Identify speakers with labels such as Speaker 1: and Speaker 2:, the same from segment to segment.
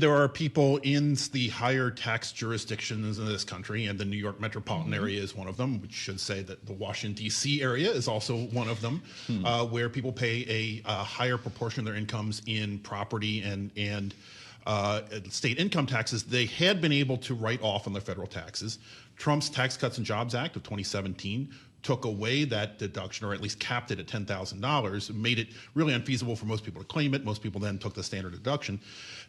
Speaker 1: There are people in the higher tax jurisdictions in this country, and the New York metropolitan area is one of them, which should say that the Washington, D.C. area is also one of them, where people pay a higher proportion of their incomes in property and state income taxes. They had been able to write off on their federal taxes. Trump's Tax Cuts and Jobs Act of 2017 took away that deduction, or at least capped it at $10,000, made it really unfeasible for most people to claim it. Most people then took the standard deduction.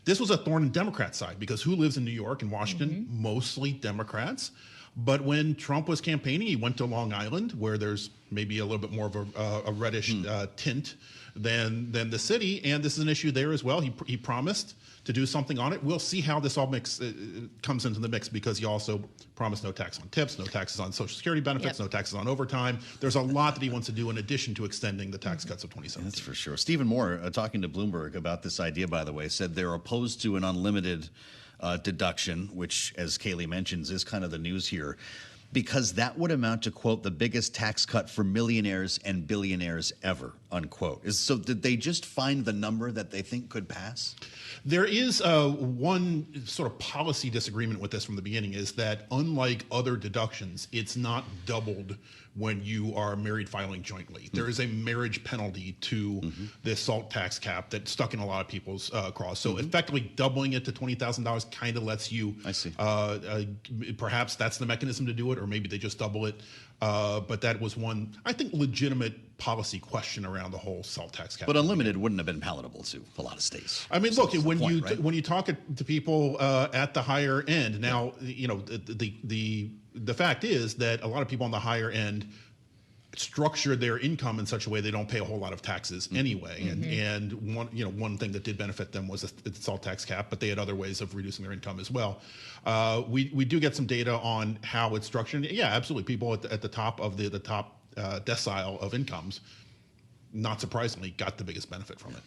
Speaker 1: This was a thorn in Democrats' side because who lives in New York and Washington? Mostly Democrats. But when Trump was campaigning, he went to Long Island, where there's maybe a little bit more of a reddish tint than the city, and this is an issue there as well. He promised to do something on it. We'll see how this all comes into the mix, because he also promised no tax on tips, no taxes on Social Security benefits, no taxes on overtime. There's a lot that he wants to do in addition to extending the tax cuts of 2017.
Speaker 2: That's for sure. Stephen Moore, talking to Bloomberg about this idea, by the way, said they're opposed to an unlimited deduction, which, as Kayleigh mentions, is kind of the news here, because that would amount to, quote, the biggest tax cut for millionaires and billionaires ever, unquote. So did they just find the number that they think could pass?
Speaker 1: There is one sort of policy disagreement with this from the beginning, is that unlike other deductions, it's not doubled when you are married filing jointly. There is a marriage penalty to the SALT tax cap that's stuck in a lot of people's craws. So effectively doubling it to $20,000 kind of lets you,
Speaker 2: I see.
Speaker 1: Perhaps that's the mechanism to do it, or maybe they just double it. But that was one, I think, legitimate policy question around the whole SALT tax cap.
Speaker 2: But unlimited wouldn't have been palatable to a lot of states.
Speaker 1: I mean, look, when you talk to people at the higher end, now, you know, the fact is that a lot of people on the higher end structure their income in such a way they don't pay a whole lot of taxes anyway. And one thing that did benefit them was the SALT tax cap, but they had other ways of reducing their income as well. We do get some data on how it's structured. Yeah, absolutely. People at the top of the top decile of incomes, not surprisingly, got the biggest benefit from it.